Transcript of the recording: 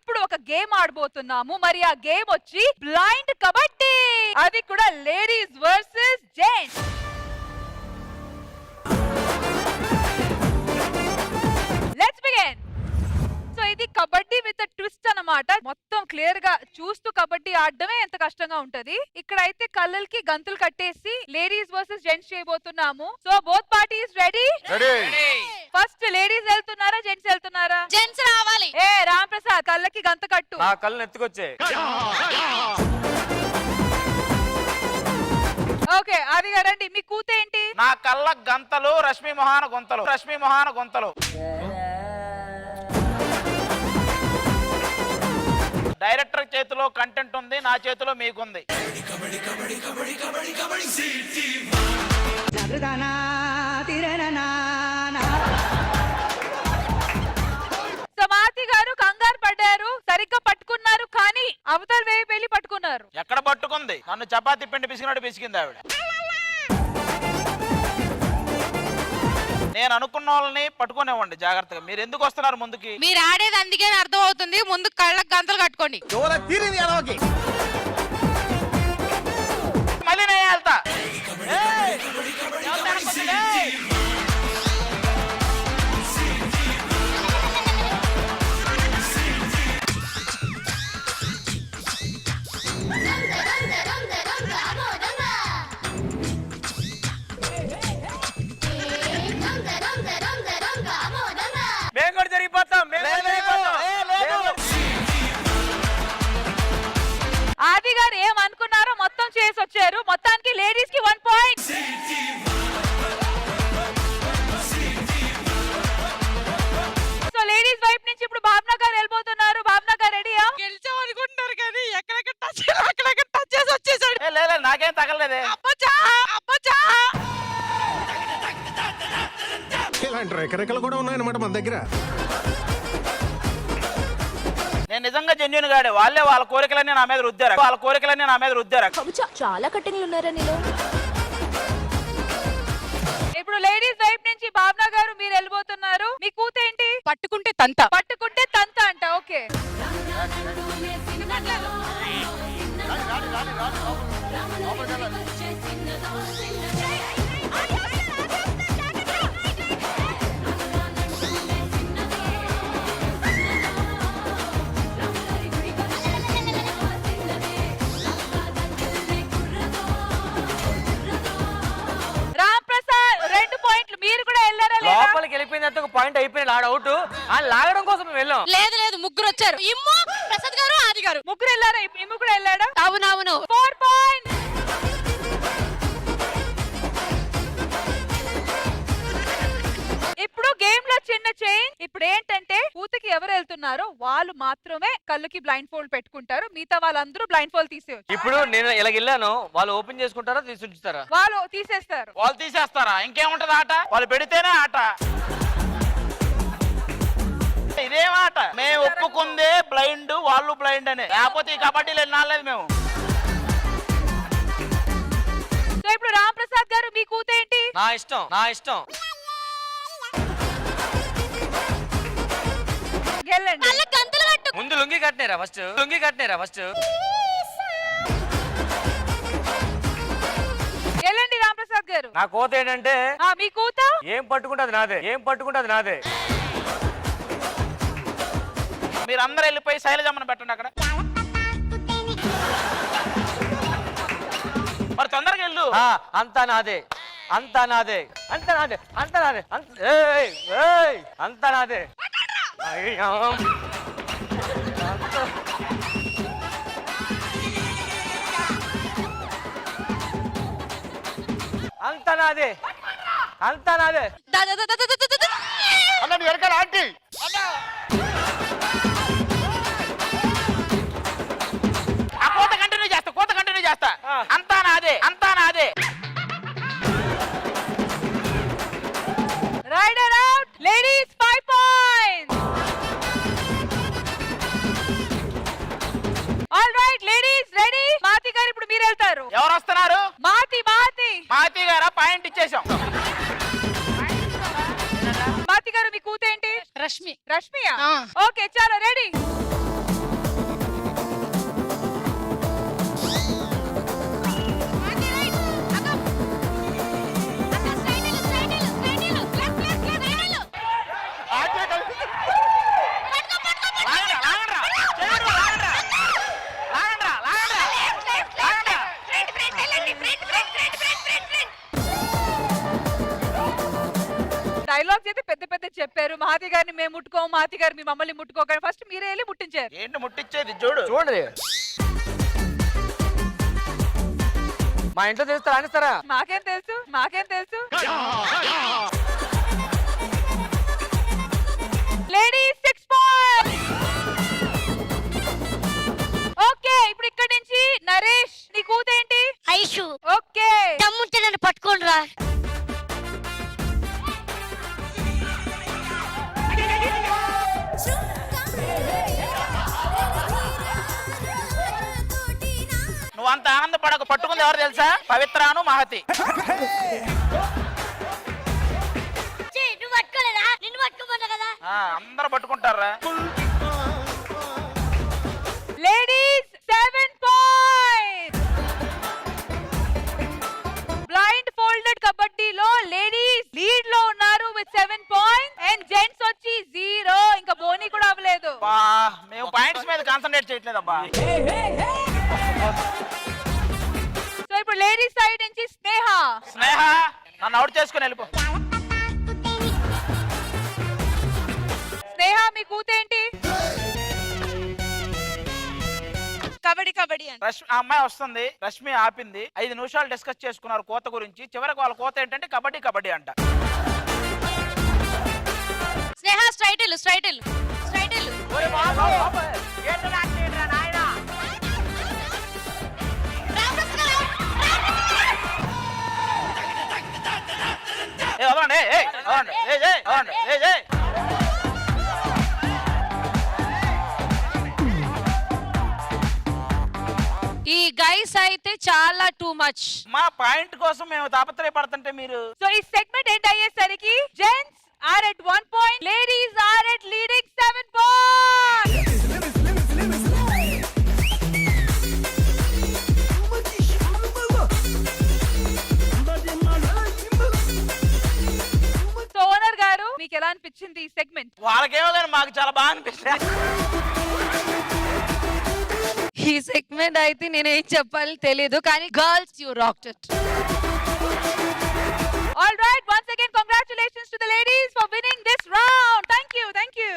ఇప్పుడు ఒక గేమ్ ఆడబోతున్నాము. మరి ఆ గేమ్ వచ్చి బ్లైండ్ కబడ్డీ. అది కూడా ladies versus gents. Let's begin. So ఇది కబడ్డీ విత్ ట్విస్ట్ అన్నమాట. మొత్తం క్లియర్ గా చూస్తూ కబడ్డీ ఆడడమే ఎంత కష్టంగా ఉంటది. ఇక్కడైతే కళ్ళకి గంతులు కట్టేసి లేడీస్ వర్సెస్ జెంట్స్ చేయబోతున్నాము. So both parties ready? First ladies వెళ్తున్నారా జెంట్స్ వెళ్తున్నారా? జెంట్స్ రావాలి. ఏ రామ్ ప్రసాద్ కళ్ళకి గంత కట్టు. నా కళ్ళు ఎత్తుకొచ్చే. ఓకే అది రండి. మీ కూతేంటి? నా కళ్ళ గంతలు రశ్మి మొహాన గొంతలు. రశ్మి మొహాన గొంతలు. డైరెక్టర్ చేతిలో కంటెంట్ ఉంది, నా చేతిలో మీకుంది. సమాతి గారు కంగారు పడ్డారు. సరిగ్గా పట్టుకున్నారు కానీ అవతల వేయి పెళ్లి పట్టుకున్నారు. ఎక్కడ పట్టుకుంది? నన్ను చపాతీ పిండి పిసికినట్టు పిసికింది ఆవిడ. నేను అనుకున్న వాళ్ళని పట్టుకునేవ్వండి జాగ్రత్తగా. మీరు ఎందుకు వస్తున్నారు ముందుకి? మీరు ఆడేది అందుకే అర్థం అవుతుంది. ముందు కళ్ళకు గంతలు కట్టుకోండి. మళ్ళీ నేను వెళ్తా. మేము కూడా జరిగిపోతాం. ఆది గారు ఏమనుకున్నారో మొత్తం చేసి వచ్చారు. మొత్తానికి లేడీస్ కి 1 పాయింట్. సో లేడీస్ వైపు నుంచి ఇప్పుడు భావన గారు వెళ్ళిపోతున్నారు. భావన గారు రెడీయా? గెలిచాం అనుకుంటున్నారు కానీ ఎక్కడెక్కడ టచ్ చేసి వచ్చేసాడు. లేదు నాకేం తగలలేదే. అబ్బచ్చా అబ్బచ్చా. ఇలాంటి రెకరెకలు కూడా ఉన్నాయన్నమాట మన దగ్గర. నేను నిజంగా జెన్యూన్ గాడే. వాళ్ళే వాళ్ళ కోరికలన్నీ నా మీద రుద్దారు. చాలా కట్టింగ్లు ఉన్నారా నీలో? ఇప్పుడు లేడీస్ వైపు నుంచి భావన గారు మీరు వెళ్ళిపోతున్నారు. మీ కూతేంటి? పట్టుకుంటే తంత. పట్టుకుంటే తంత అంట. ఓకే రామ్ ప్రసాద్ 2 పాయింట్లు. మీరు కూడా వెళ్ళారా? లోపలికి వెళ్ళిపోయినంత ఒక పాయింట్ అయిపోయింది. ఆడ అవుట్. ఆ లాగడం కోసం మేము వెళ్ళాం. లేదు లేదు ముగ్గురు వచ్చారు. ఇమ్ము ప్రసాద్ గారు ఆది గారు ముగ్గురు వెళ్ళారా? ఇమ్ము కూడా వెళ్ళాడా? అవునవును. 4 పాయింట్. ఇప్పుడు గేమ్ లో చిన్న చేంజ్. ఇప్పుడు ఏంటంటే కూతుకి ఎవరు వెళ్తున్నారో వాళ్ళు మాత్రమే కళ్ళకి బ్లైండ్ ఫోల్డ్ పెట్టుకుంటారు. మిగతా వాళ్ళందరూ బ్లైండ్ ఫోల్డ్ తీసేయచ్చు. ఇప్పుడు నేను ఇలా వెళ్ళాను. వాళ్ళు ఓపెన్ చేసుకుంటారా తీసి ఉంచుతారా? వాళ్ళు తీసేస్తారు. వాళ్ళు తీసేస్తారా? ఇంకేముంటది ఆట? వాళ్ళు పెడితేనే ఆట. ఇదేం ఆట? మేము ఒప్పుకుందే బ్లైండ్, వాళ్ళు బ్లైండ్ అనే. లేకపోతే ఈ కబడ్డీలు వెళ్ళలేదు మేము. సో ఇప్పుడు రామ్ ప్రసాద్ గారు మీ కూతేంటి? నా ఇష్టం. వెళ్ళండి. కళ్ళకు గంతలు కట్టు. ముందు లుంగి కట్టినారా ఫస్ట్? వెళ్ళండి రామ్ ప్రసాద్ గారు. నా కోత ఏంటంటే మీ కూత ఏం పట్టుకుంటే అది నాదే. మీరు అందరూ వెళ్ళిపోయి శైలజమ్మను పెట్టండి అక్కడ. మరి తొందరగా వెళ్ళు. అంతా నాదే. అంతా నాదే. అన్న వెనకాల ఆంటీ. ఆ కోత కంటిన్యూ చేస్తా. అంతా నాదే. Raider out. Ladies 5 points. All right ladies ready. Mathi గారు ఇప్పుడు మీరు వెళ్తారు. ఎవరు వస్తున్నారు? మాతి గారా పాయింట్ ఇచ్చేసాం. మాతి గారు మీ కూతేంటి? రష్మి. రష్మియా? ఓకే చలో రెడీ. చెప్పారు మహాతి గారిని మేము ముట్టుకోము, మహాతి గారు మీ మమ్మల్ని ముట్టుకోకండి. ఫస్ట్ మీరే వెళ్ళి ముట్టించారు. ఏంటి ముట్టించేది చూడు. చూడండి మా ఇంట్లో తెలుస్తా రానిస్తారా? మాకేం తెలుసు, మాకేం తెలుసు. Ladies 6 points. ఓకే, ఇప్పుడు ఇక్కడి నుంచి నరేష్ నీ కూతేంటి? ఐషు ఓకే, దమ్ముంటే నన్ను పట్టుకోండి రా. నువ్వంత ఆనందపడక, పట్టుకుంది ఎవరు తెలుసా? పవిత్రాను మహతి. నువ్వు పట్టుకోలేదా? నిన్ను పట్టుకోమన్నా కదా. అందరూ పట్టుకుంటారా? Ladies 7 points. బ్లైండ్ ఫోల్డెడ్ కబడ్డీలో లేడీస్ లీడ్ లో ఉన్నారు విత్ 7 పాయింట్స్ అండ్ జెంట్స్ వచ్చి 0. ఇంకా బోనీ కూడా అవ్వలేదు. మేము పాయింట్స్ మీద కాన్సన్ట్రేట్ చేయట్లేదబ్బా. సో ఇప్పుడు లేడీస్ సైడ్ నుంచి స్నేహ. స్నేహ నన్ను అవుట్ చేసుకుని వెళ్ళిపో. స్నేహ మీ కూతేంటి? కబడ్డీ కబడ్డీ అండి. ఆ అమ్మాయి వస్తుంది, రష్మి ఆపింది. 5 నిమిషాలు డిస్కస్ చేసుకున్నారు కోత గురించి. చివరికి వాళ్ళ కోత ఏంటంటే కబడ్డీ కబడ్డీ అంట. స్నేహ స్ట్రైట్ ఇల్లు, స్ట్రైట్ ఇల్లు, స్ట్రైట్ ఇల్లు. ఈ గైస్ అయితే చాలా టూ మచ్. మా పాయింట్ కోసం మేము తాపత్రయపడుతుంటే మీరు. సో ఈ సెగ్మెంట్ ఎండ్ అయ్యేసరికి gents are at 1 point, ladies are at leading 7 points. So owner గారు మీకు ఎలా అనిపించింది ఈ సెగ్మెంట్? వాళ్ళకేమో కానీ మాకు చాలా బాగా అనిపిస్తుంది. ఈ సెగ్మెంట్ అయితే నేనేం చెప్పాలి తెలియదు, కానీ girls you rocked it. All right, once again congratulations to the ladies for winning this round. Thank you, thank you.